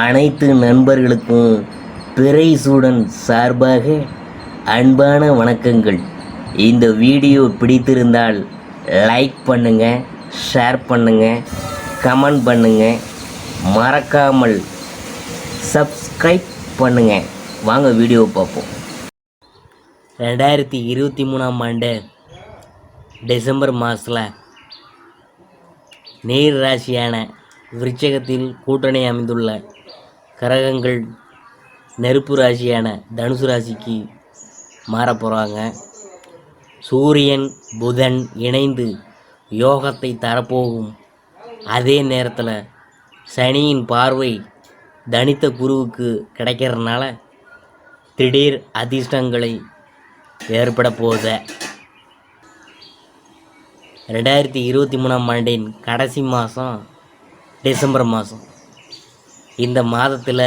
அனைத்து நண்பர்களுக்கும் பிறைசூடன் சார்பாக அன்பான வணக்கங்கள். இந்த வீடியோ பிடித்திருந்தால் லைக் பண்ணுங்கள், ஷேர் பண்ணுங்கள், கமெண்ட் பண்ணுங்கள், மறக்காமல் சப்ஸ்கிரைப் பண்ணுங்கள். வாங்க வீடியோ பார்ப்போம். 2023ஆம் ஆண்டு டிசம்பர் மாதத்தில் நீர் ராசியான விருச்சிகத்தில் கூட்டணி அமைந்துள்ள கிரகங்கள் நெருப்பு ராசியான தனுசு ராசிக்கு மாறப்போகிறாங்க. சூரியன் புதன் இணைந்து யோகத்தை தரப்போகும். அதே நேரத்தில் சனியின் பார்வை தனித்த குருவுக்கு கிடைக்கிறதுனால திடீர் அதிர்ஷ்டங்களை ஏற்பட போகுது. 2023ஆம் ஆண்டின் கடைசி மாதம் டிசம்பர் மாதம். இந்த மாதத்தில்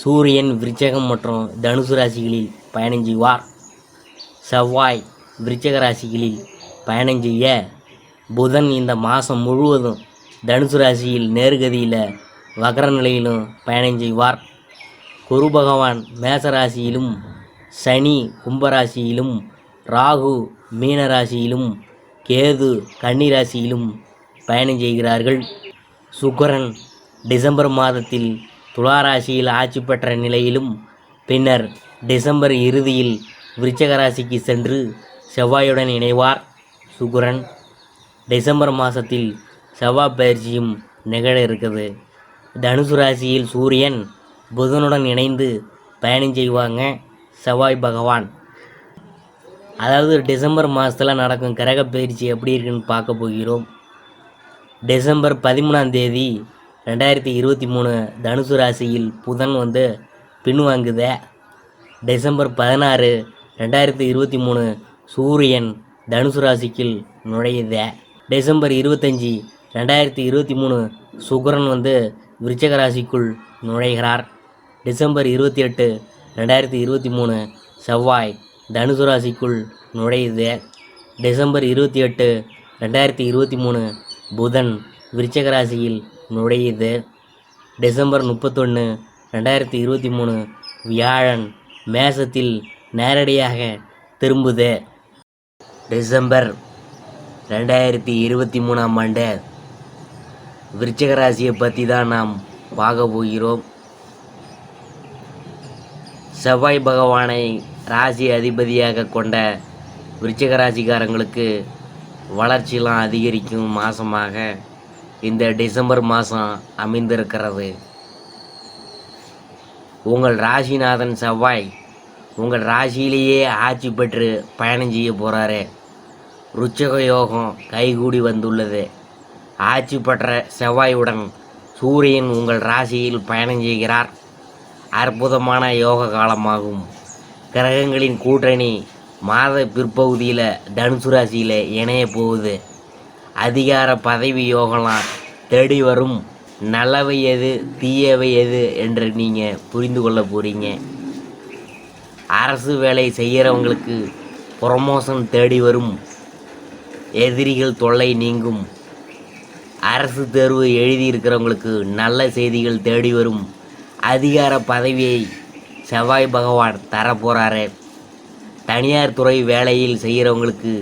சூரியன் விருச்சிகம் மற்றும் தனுசு ராசிகளில் பயணம் செய்வார். செவ்வாய் விருச்சிக ராசிகளில் பயணம் செய்ய, புதன் இந்த மாதம் முழுவதும் தனுசு ராசியில் நேர்கதியில் வக்ர நிலையிலும் பயணம் செய்வார். குரு பகவான் மேச ராசியிலும், சனி கும்பராசியிலும், ராகு மீன ராசியிலும், கேது கன்னி ராசியிலும் பயணம் செய்கிறார்கள். சுக்கிரன் டிசம்பர் மாதத்தில் துலா ராசியில் ஆட்சி பெற்ற நிலையிலும் பின்னர் டிசம்பர் இறுதியில் விருச்சிக ராசிக்கு சென்று செவ்வாயுடன் இணைவார். சுக்கிரன் டிசம்பர் மாதத்தில் செவ்வாய் பயிற்சியும் நிகழ இருக்குது. தனுசு ராசியில் சூரியன் புதனுடன் இணைந்து பயணம் செய்வாங்க செவ்வாய் பகவான். அதாவது டிசம்பர் மாதத்தில் நடக்கும் கிரக பயிற்சி எப்படி இருக்குன்னு பார்க்க போகிறோம். டிசம்பர் 13ஆம் தேதி 2023 தனுசு ராசியில் புதன் பின்வாங்குத. டிசம்பர் 16 2023 சூரியன் தனுசு ராசிக்குள் நுழையுத. டிசம்பர் 25 2023 சுக்கிரன் விருச்சிக ராசிக்குள் நுழைகிறார். டிசம்பர் 28 2023 செவ்வாய் தனுசு ராசிக்குள் நுழையுது. டிசம்பர் 28 2023 புதன் விருச்சிக ராசியில் நுழையுது. டிசம்பர் 31 2023 வியாழன் மேசத்தில் நேரடியாக திரும்புது. டிசம்பர் 2023ஆம் ஆண்டு விருச்சிக ராசியை பற்றி தான் நாம் பார்க்க போகிறோம். செவ்வாய் பகவானை ராசி அதிபதியாக கொண்ட விருச்சிக ராசிக்காரங்களுக்கு வளர்ச்சியெலாம் அதிகரிக்கும் மாதமாக இந்த டிசம்பர் மாதம் அமைந்திருக்கிறது. உங்கள் ராசிநாதன் செவ்வாய் உங்கள் ராசியிலேயே ஆட்சி பெற்று பயணம் செய்ய போகிறாரு. ருச்சக யோகம் கைகூடி வந்துள்ளது. ஆட்சி பெற்ற செவ்வாயுடன் சூரியன் உங்கள் ராசியில் பயணம் செய்கிறார். அற்புதமான யோக காலமாகும். கிரகங்களின் கூட்டணி மாத பிற்பகுதியில் தனுசு ராசியில் இணைய போகுது. அதிகார பதவி யோகலாம் தேடி வரும். நல்லவை எது தீயவை எது என்று நீங்கள் புரிந்து கொள்ள போகிறீங்க. அரசு வேலை செய்கிறவங்களுக்கு ப்ரொமோஷன் தேடி வரும். எதிரிகள் தொல்லை நீங்கும். அரசு தேர்வு எழுதியிருக்கிறவங்களுக்கு நல்ல செய்திகள் தேடி வரும். அதிகார பதவியை செவ்வாய் பகவான் தரப்போகிறாரு. தனியார் துறை வேலையில் செய்கிறவங்களுக்கு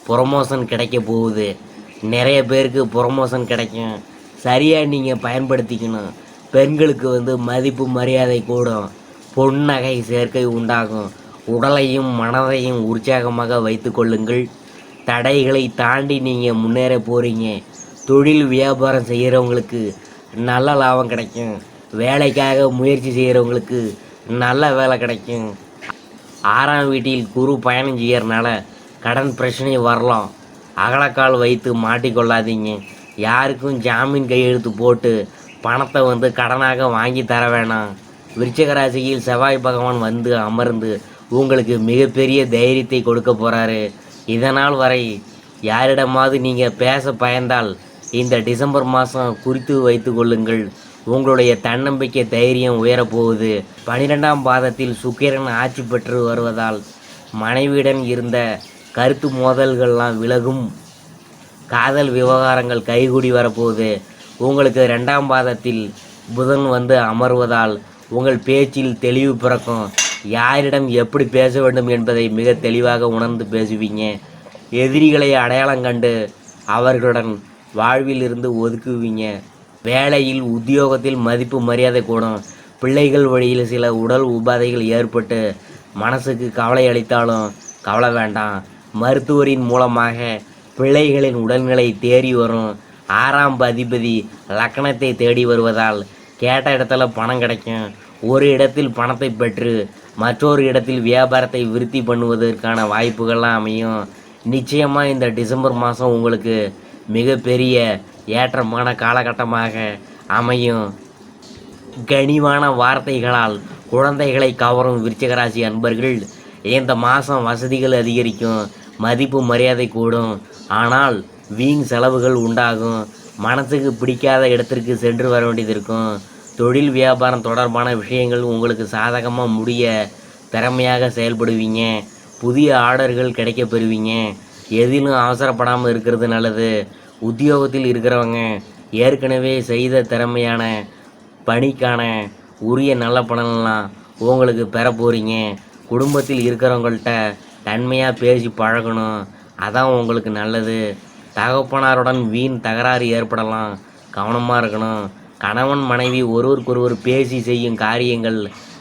ப்ரொமோஷன் கிடைக்க போகுது. நிறைய பேருக்கு ப்ரொமோஷன் கிடைக்கும். சரியாக நீங்கள் பயன்படுத்திக்கணும். பெண்களுக்கு மதிப்பு மரியாதை கூடும். பொன்னகை சேர்க்கை உண்டாகும். உடலையும் மனதையும் உற்சாகமாக வைத்து கொள்ளுங்கள். தடைகளை தாண்டி நீங்கள் முன்னேற போகிறீங்க. தொழில் வியாபாரம் செய்கிறவங்களுக்கு நல்ல லாபம் கிடைக்கும். வேலைக்காக முயற்சி செய்கிறவங்களுக்கு நல்ல வேலை கிடைக்கும். 6ஆம் வீட்டில் குரு பயணம் செய்யறதுனால கடன் பிரச்சனை வரலாம். அகலக்கால் வைத்து மாட்டிக்கொள்ளாதீங்க. யாருக்கும் ஜாமீன் கையெழுத்து போட்டு பணத்தை கடனாக வாங்கி தர வேணாம். விருச்சிக ராசியில் செவ்வாய் பகவான் அமர்ந்து உங்களுக்கு மிகப்பெரிய தைரியத்தை கொடுக்க போகிறாரு. இதனால் வரை யாரிடமாவது நீங்கள் பேச பயந்தால் இந்த டிசம்பர் மாதம் குறித்து வைத்து கொள்ளுங்கள். உங்களுடைய தன்னம்பிக்கை தைரியம் உயரப்போகுது. 12ஆம் பாதத்தில் சுக்கிரன் ஆட்சி பெற்று வருவதால் மனைவியுடன் இருந்த கருத்து மோதல்கள்லாம் விலகும். காதல் விவகாரங்கள் கைகூடி வரப்போகுது. உங்களுக்கு 2ஆம் பாதத்தில் புதன் வந்து அமர்வதால் உங்கள் பேச்சில் தெளிவு பிறக்கும். யாரிடம் எப்படி பேச வேண்டும் என்பதை மிக தெளிவாக உணர்ந்து பேசுவீங்க. எதிரிகளை அடையாளம் கண்டு அவர்களுடன் வாழ்வில் இருந்து ஒதுக்குவீங்க. வேலையில் உத்தியோகத்தில் மதிப்பு மரியாதை கூடும். பிள்ளைகள் வழியில் சில உடல் உபாதைகள் ஏற்பட்டு மனசுக்கு கவலை அளித்தாலும் கவலை வேண்டாம். மருத்துவரின் மூலமாக பிள்ளைகளின் உடல்நிலை தேறி வரும். 6ஆம் அதிபதி லக்கணத்தை தேடி வருவதால் கேட்ட இடத்துல பணம் கிடைக்கும். ஒரு இடத்தில் பணத்தை பெற்று மற்றொரு இடத்தில் வியாபாரத்தை விருத்தி பண்ணுவதற்கான வாய்ப்புகள்லாம் அமையும். நிச்சயமாக இந்த டிசம்பர் மாதம் உங்களுக்கு மிகப்பெரிய ஏற்றமான காலகட்டமாக அமையும். கனிவான வார்த்தைகளால் குழந்தைகளை கவரும் விருச்சிகராசி அன்பர்கள் இந்த மாதம் வசதிகள் அதிகரிக்கும். மதிப்பு மரியாதை கூடும். ஆனால் வீண் செலவுகள் உண்டாகும். மனசுக்கு பிடிக்காத இடத்திற்கு சென்று வர வேண்டியது இருக்கும். தொழில் வியாபாரம் தொடர்பான விஷயங்கள் உங்களுக்கு சாதகமாக முடிய திறமையாக செயல்படுவீங்க. புதிய ஆர்டர்கள் கிடைக்க பெறுவீங்க. எதிலும் அவசரப்படாமல் இருக்கிறது நல்லது. உத்தியோகத்தில் இருக்கிறவங்க ஏற்கனவே செய்த திறமையான பணிக்கான உரிய நல்ல பலன்லாம் உங்களுக்கு பெற போகிறீங்க. குடும்பத்தில் இருக்கிறவங்கள்ட்ட தன்மையாக பேசி பழகணும். அதான் உங்களுக்கு நல்லது. தகப்பனாருடன் வீண் தகராறு ஏற்படலாம், கவனமாக இருக்கணும். கணவன் மனைவி ஒருவருக்கொருவர் பேசி செய்யும் காரியங்கள்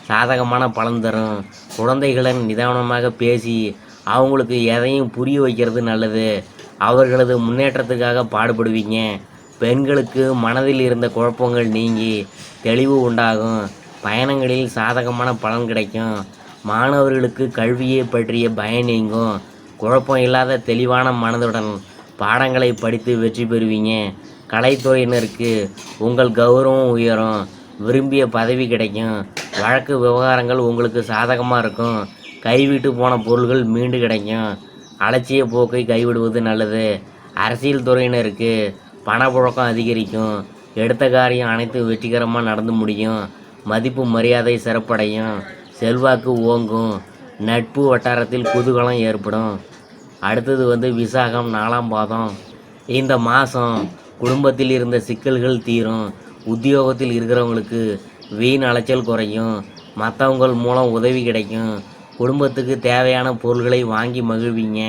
சாதகமான பலன் தரும். குழந்தைகளுடன் நிதானமாக பேசி அவங்களுக்கு எதையும் புரிய வைக்கிறது நல்லது. அவர்களது முன்னேற்றத்துக்காக பாடுபடுவீங்க. பெண்களுக்கு மனதில் இருந்த குழப்பங்கள் நீங்கி தெளிவு உண்டாகும். பயணங்களில் சாதகமான பலன் கிடைக்கும். மாணவர்களுக்கு கல்வியை பற்றிய பயம் நீங்கும். குழப்பம் இல்லாத தெளிவான மனதுடன் பாடங்களை படித்து வெற்றி பெறுவீங்க. கலைத்துறையினருக்கு உங்கள் கௌரவம் உயரும். விரும்பிய பதவி கிடைக்கும். வழக்கு விவகாரங்கள் உங்களுக்கு சாதகமாக இருக்கும். கைவிட்டு போன பொருள்கள் மீண்டு கிடைக்கும். அலட்சிய போக்கை கைவிடுவது நல்லது. அரசியல் துறையினருக்கு பணப்புழக்கம் அதிகரிக்கும். எடுத்த காரியம் அனைத்தும் வெற்றிகரமாக நடந்து முடியும். மதிப்பு மரியாதை சிறப்படையும். செல்வாக்கு ஓங்கும். நட்பு வட்டாரத்தில் குதூகலம் ஏற்படும். அடுத்தது விசாகம் 4ஆம் பாதம். இந்த மாதம் குடும்பத்தில் இருந்த சிக்கல்கள் தீரும். உத்தியோகத்தில் இருக்கிறவங்களுக்கு வீண் அலைச்சல் குறையும். மற்றவங்கள் மூலம் உதவி கிடைக்கும். குடும்பத்துக்கு தேவையான பொருள்களை வாங்கி மகிழ்வீங்க.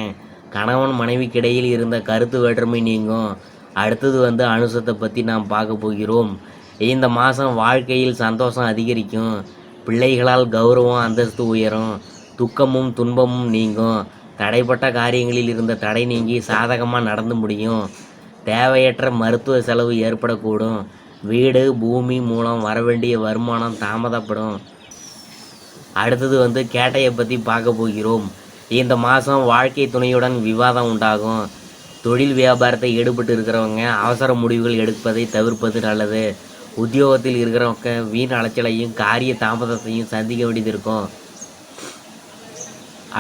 கணவன் மனைவிக்கிடையில் இருந்த கருத்து வேற்றுமை நீங்கும். அடுத்தது அனுசத்தை பற்றி நாம் பார்க்க போகிறோம். இந்த மாதம் வாழ்க்கையில் சந்தோஷம் அதிகரிக்கும். பிள்ளைகளால் கௌரவம் அந்தஸ்து உயரும். துக்கமும் துன்பமும் நீங்கும். தடைப்பட்ட காரியங்களில் இருந்த தடை நீங்கி சாதகமாக நடந்து முடியும். தேவையற்ற மருத்துவ செலவு ஏற்படக்கூடும். வீடு பூமி மூலம் வரவேண்டிய வருமானம் தாமதப்படும். அடுத்தது கேட்டையை பற்றி பார்க்க போகிறோம். இந்த மாதம் வாழ்க்கை துணையுடன் விவாதம் உண்டாகும். தொழில் வியாபாரத்தை ஈடுபட்டு இருக்கிறவங்க அவசர முடிவுகள் எடுப்பதை தவிர்ப்பது நல்லது. உத்தியோகத்தில் இருக்கிறவங்க வீண் அலைச்சலையும் காரிய தாமதத்தையும் சந்திக்க வேண்டியது இருக்கும்.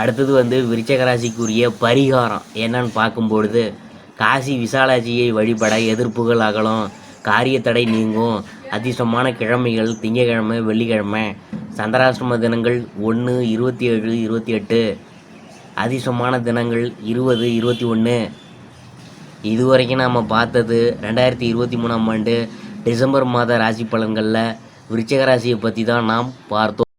அடுத்தது விருச்சிக ராசிக்குரிய பரிகாரம் என்னன்னு பார்க்கும்பொழுது, காசி விசாலாட்சியை வழிபட எதிர்ப்புகள் அகலும். காரிய தடை நீங்கும். அதிர்ஷ்டமான கிழமைகள் திங்கக்கிழமை, வெள்ளிக்கிழமை. சந்திராஷ்டம தினங்கள் 1, 27, 28. அதிர்ஷ்டமான தினங்கள் 20, 21. இதுவரைக்கும் நாம் பார்த்தது 2023ஆம் ஆண்டு டிசம்பர் மாத ராசி பலன்களில் விருச்சிக ராசியை பற்றி தான் நாம் பார்த்தோம்.